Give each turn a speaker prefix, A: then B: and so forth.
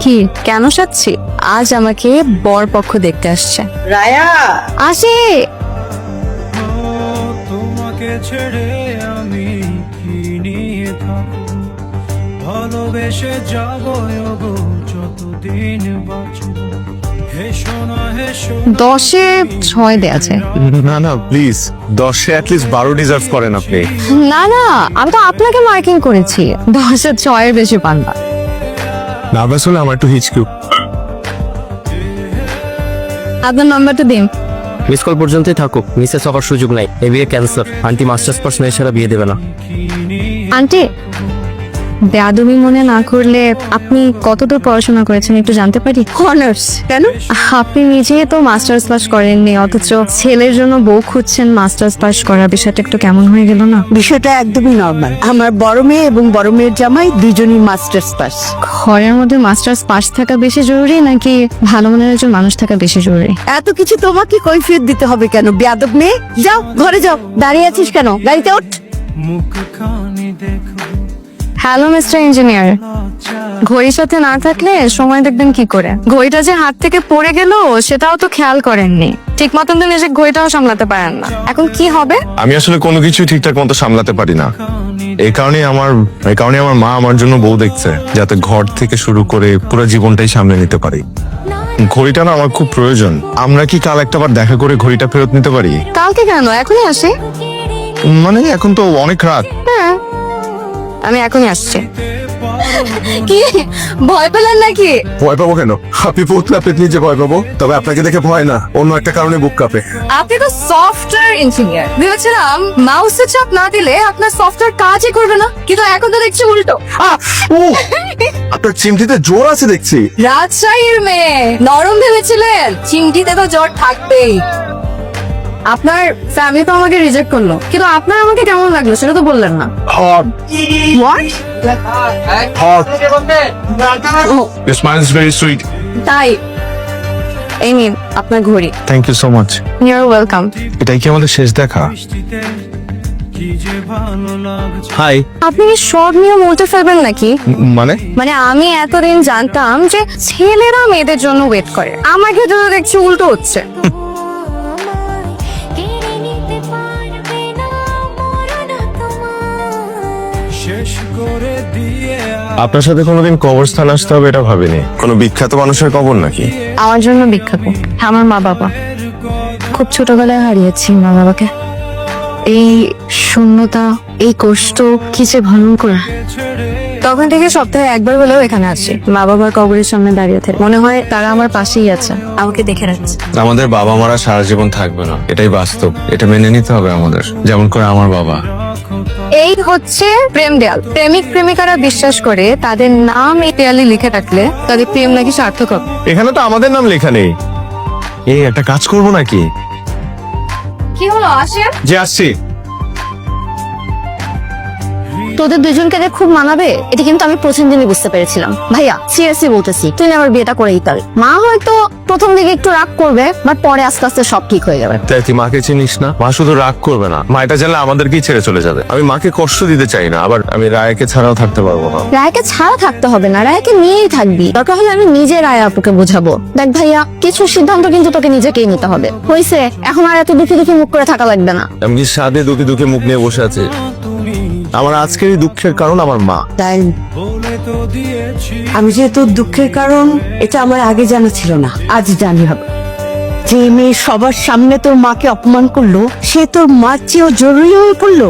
A: কি কেন সাচ্ছি? আজ আমাকে বর পক্ষ দেখতে আসছে।
B: রায়া
A: আসে।
C: তোমাকে ছেড়ে আমি কি নিয়ে থাকবো, ভালোবেসে যাবো গো যতদিন বাঁচবো। হেসো না হেসো
A: 10-এ 6 দেয়া আছে।
D: না না প্লিজ 10-এ অ্যাটলিস্ট 12 ডিজার্ভ করেন আপনি।
A: না না, আমি তো আপনাকে মার্কিং করেছি। 10-এ 6 এর বেশি পান না।
D: নার্ভাস হলে আমার একটু হিচকিউ।
A: আপনার নাম্বারটা দিন।
E: মিস কল পর্যন্তই থাকুক, মিসেস হওয়ার সুযোগ নাই। এ বিয়ে ক্যান্সার। আন্টি মাস্টার্স পাস মেয়ে ছাড়া বিয়ে দেবে না।
A: আন্টি, বেয়াদবি মনে না করলে আপনি কতদূর পড়াশোনা করেছেন একটু জানতে পারি?
B: অনার্স কেন?
A: আপনি নিজেই তো মাস্টার্স পাস করেননি, অথচ ছেলের জন্য বউ খুঁজছেন মাস্টার্স পাস করার। বিষয়টা একটু কেমন হয়ে গেল না?
B: বিষয়টা একদমই নর্মাল। আমার বড় মেয়ে এবং বড় মেয়ের জামাই দুজনই মাস্টার্স পাস।
A: ঘরের মধ্যে মাস্টার্স পাস থাকা বেশি জরুরি নাকি ভালো মনের একজন মানুষ থাকা বেশি জরুরি?
B: এত কিছু তোমাকে কৈফিয়ত দিতে হবে কেন? বেয়াদব মেয়ে, যাও ঘরে যাও। দাঁড়িয়ে আছিস কেন? গাড়িতে ওঠ।
C: মুখখানি দেখো
A: হ্যালো মিস্টার ইঞ্জিনিয়ার, ঘড়ির সাথে না থাকলে সময় দেখবেন কি করে? ঘড়িটা যে হাত থেকে পড়ে গেল সেটাও তো খেয়াল করেননি। ঠিক মতন তো নিজে ঘড়িটাও সামলাতে পারেন না। এখন কি হবে?
D: আমি আসলে কোনো কিছু ঠিকঠাক মতো সামলাতে পারি না। এই কারণে আমার মা আমার জন্য বউ দেখছে, যাতে ঘর থেকে শুরু করে পুরো জীবনটাই সামলে নিতে পারি। ঘড়িটা না আমার খুব প্রয়োজন। আমরা কি কাল একটাবার দেখা করে ঘড়িটা ফেরত নিতে পারি?
A: কালকে কেন, এখনই আসি।
D: মানে এখন তো অনেক রাত।
A: হ্যাঁ, আমি এখনই আসছি। কি ভয় পেলেন নাকি?
D: ভয় পাবো কেন? আপনি পুতলা পেতনি যে ভয় পাবো, তবে আপনাকে দেখে ভয় না, অন্য একটা কারণে বুক কাঁপে।
A: আপনি তো সফটওয়্যার ইঞ্জিনিয়ার, ভেবেছিলাম মাউসে চাপ না দিলে আপনার সফটওয়্যার কাজই করবে না, কিন্তু এখন তো দেখছি উল্টো।
D: আপনার চিমটিতে জোর আছে দেখছি।
A: রাজশাহীর মেয়ে, নরম ভেবেছিলেন? চিমটিতে তো জ্বর থাকবেই। আপনার ফ্যামিলি তো আমাকে রিজেক্ট করলো, কিন্তু আপনার আমাকে কেমন লাগলো সেটা তো বললেন না।
D: Hot
A: What?
D: Hot
A: Oh,
D: Your smile is very sweet.
A: তাই এই নিন আপনার ঘড়ি।
D: Thank you so much.
A: You're welcome.
D: এটাই কি আমাদের শেষ দেখা?
C: কি যে ভালো লাগছে।
E: হাই।
A: আপনি কি সব নিয়ম উল্টে ফেলবেন নাকি? মানে আমি এতদিন জানতাম যে ছেলেরা মেয়েদের জন্য ওয়েট করে, আমার ক্ষেত্রে তো দেখছি উল্টো হচ্ছে।
C: শেষ করে দিয়ে
D: আপনার সাথে কোনোদিন কবরস্থান আসতে হবে এটা ভাবিনি। কোনো বিখ্যাত মানুষের কবর নাকি?
A: আমার জন্য বিখ্যাত আমার মা বাবা। খুব ছোটবেলায় হারিয়েছি মা বাবাকে। এই শূন্যতা, এই কষ্ট কি যে ভয়ঙ্কর। তখন থেকে সপ্তাহে একবার হলেও এখানে আসি, মা বাবার কবরের সামনে দাঁড়িয়ে থাকে। মনে হয় তারা আমার পাশেই আছে, আমাকে দেখে রাখছে।
D: আমাদের বাবা মারা সারা জীবন থাকবে না, এটাই বাস্তব। এটা মেনে নিতে হবে আমাদের, যেমন করে আমার বাবা।
A: এই হচ্ছে প্রেম দেয়াল। প্রেমিক প্রেমিকারা বিশ্বাস করে তাদের নাম এই দেয়ালে লিখে রাখলে তাদের প্রেম নাকি সার্থক হবে।
D: এখানে তো আমাদের নাম লেখা নেই। এই একটা কাজ করবো নাকি?
A: কি হলো, আসেন।
D: যে আসছি।
A: তোদের দুজনকে যে খুব মানাবে এটা কিন্তু আমি প্রথম দিনই বুঝতে পেরেছিলাম। ভাইয়া সিরিয়াসলি বলতেছি, তুই না আমার বিয়েটা করেই দিতে হবে। মা হয়তো প্রথম দিকে একটু রাগ করবে, বাট পরে আস্তে আস্তে সব ঠিক হয়ে যাবে।
D: তাই তুই মাকে চিনিস না? মা শুধু রাগ করবে না, মা এটা জানলে আমাদেরকেই ছেড়ে চলে যাবে। আমি মাকে কষ্ট দিতে চাই না, আবার আমি রায়কে ছাড়াও থাকতে পারবো না।
A: রায়কে ছাড়া থাকতে হবে না, রায়কে নিয়েই থাকবি। দরকার হলে আমি নিজে রায় আপুকে বোঝাবো। দেখ ভাইয়া, কিছু সিদ্ধান্ত কিন্তু তোকে নিজেকেই নিতে হবে। হইছে, এখন আর এত দুঃখে দুঃখে মুখ করে থাকা লাগবে না।
D: আমি কি সাদে দুঃখে দুঃখে মুখ নিয়ে বসে আছি? আমার আজকের এই দুঃখের কারণ আমার মা।
B: তাই
C: বলে তো দিয়েছি
B: আমি যে তোর দুঃখের কারণ এটা আমার আগে জানা ছিল না, আজ জানি হবে। যে মেয়ে সবার সামনে তোর মাকে অপমান করলো, সে তোর মার চেয়েও জরুরি হয়ে পড়লো।